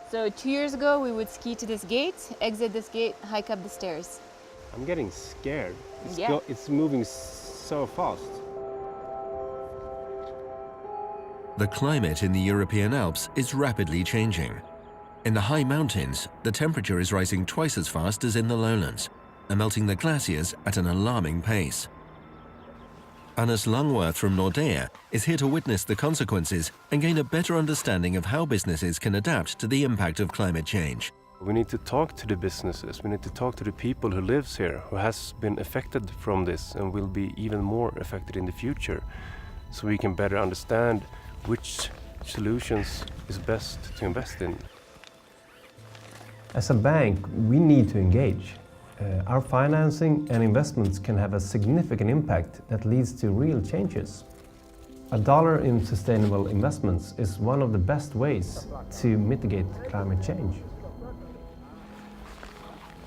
So 2 years ago, we would ski to this gate, exit this gate, hike up the stairs. I'm getting scared. Yeah. It's moving so fast. The climate in the European Alps is rapidly changing. In the high mountains, the temperature is rising twice as fast as in the lowlands, and melting the glaciers at an alarming pace. Hannes Langworth from Nordea is here to witness the consequences and gain a better understanding of how businesses can adapt to the impact of climate change. We need to talk to the businesses, we need to talk to the people who lives here, who has been affected from this and will be even more affected in the future, so we can better understand which solutions is best to invest in. As a bank, we need to engage. Our financing and investments can have a significant impact that leads to real changes. $1 in sustainable investments is one of the best ways to mitigate climate change.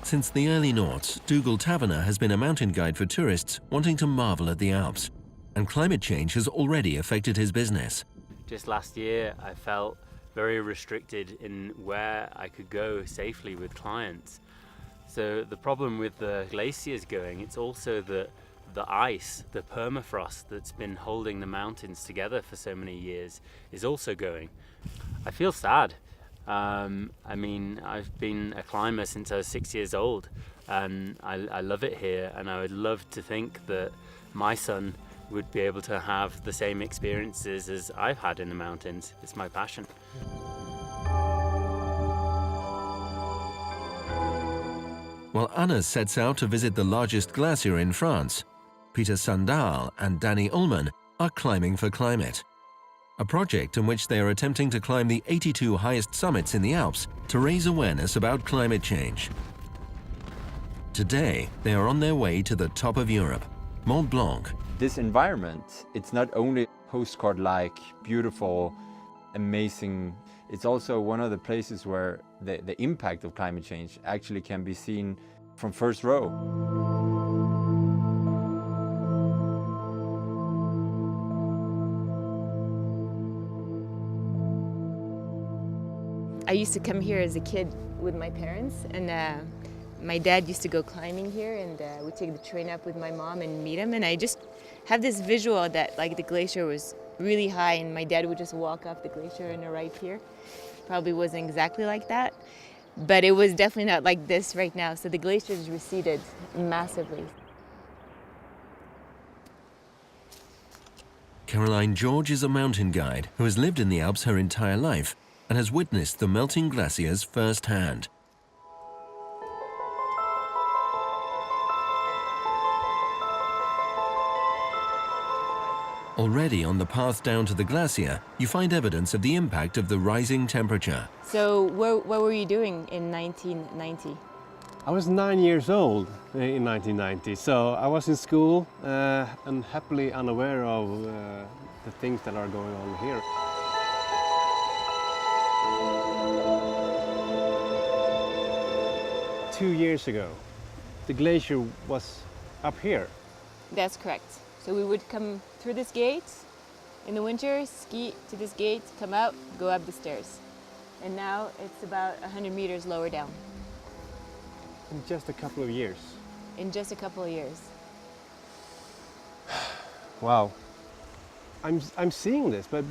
Since the early noughts, Dougal Taverner has been a mountain guide for tourists wanting to marvel at the Alps, and climate change has already affected his business. Just last year, I felt very restricted in where I could go safely with clients. So the problem with the glaciers going, it's also the ice, the permafrost that's been holding the mountains together for so many years is also going. I feel sad. I mean, I've been a climber since I was 6 years old, and I love it here, and I would love to think that my son would be able to have the same experiences as I've had in the mountains. It's my passion. While Hannes sets out to visit the largest glacier in France, Peter Sandal and Danny Ullman are climbing for climate, a project in which they are attempting to climb the 82 highest summits in the Alps to raise awareness about climate change. Today, they are on their way to the top of Europe, Mont Blanc. This environment, it's not only postcard-like, beautiful, amazing, it's also one of the places where the impact of climate change actually can be seen from first row. I used to come here as a kid with my parents, and my dad used to go climbing here, and we'd take the train up with my mom and meet him, and I just have this visual that like the glacier was really high and my dad would just walk off the glacier and arrive here. Probably wasn't exactly like that, but it was definitely not like this right now. So the glaciers receded massively. Caroline George is a mountain guide who has lived in the Alps her entire life and has witnessed the melting glaciers firsthand. Already on the path down to the glacier, you find evidence of the impact of the rising temperature. So what were you doing in 1990? I was 9 years old in 1990, so I was in school and happily unaware of the things that are going on here. Two years ago, the glacier was up here. That's correct. So we would come through this gate in the winter, ski to this gate, come out, go up the stairs. And now it's about 100 meters lower down. In just a couple of years. In just a couple of years. Wow. I'm seeing this, but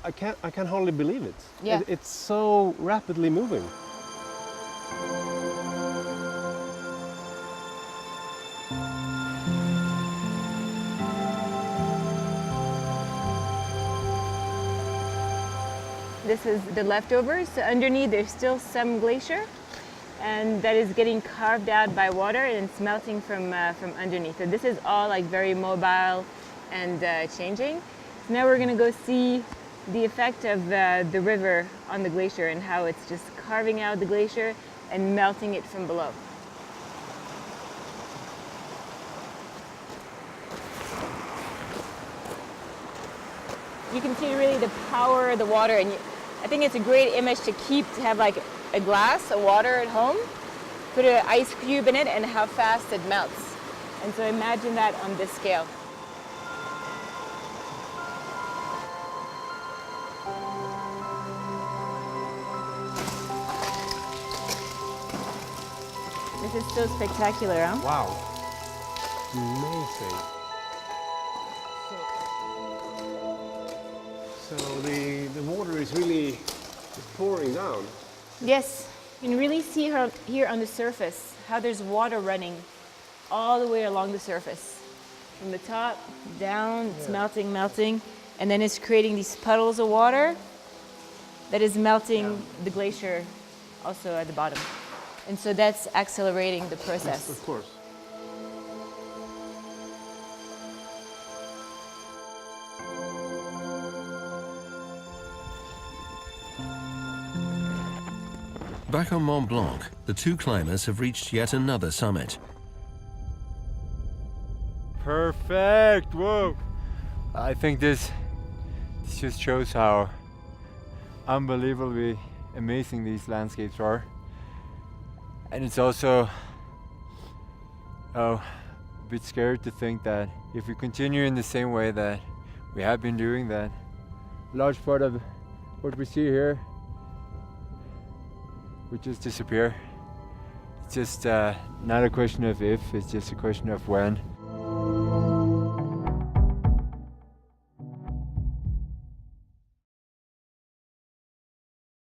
I can hardly believe it. Yeah. It's so rapidly moving. This is the leftovers. So underneath there's still some glacier, and that is getting carved out by water and it's melting from underneath. So this is all like very mobile and changing. So now we're gonna go see the effect of the river on the glacier and how it's just carving out the glacier and melting it from below. You can see really the power of the water, and I think it's a great image to have like a glass of water at home, put an ice cube in it, and how fast it melts. And so imagine that on this scale. This is so spectacular, huh? Wow. Amazing. So the water is really pouring down. Yes, you can really see here on the surface how there's water running all the way along the surface. From the top, down, it's melting, and then it's creating these puddles of water that is melting the glacier also at the bottom. And so that's accelerating the process. Yes, of course. Back on Mont Blanc, the two climbers have reached yet another summit. Perfect! Whoa! I think this just shows how unbelievably amazing these landscapes are. And it's also a bit scary to think that if we continue in the same way that we have been doing, that a large part of what we see here would just disappear. It's just not a question of if, it's just a question of when.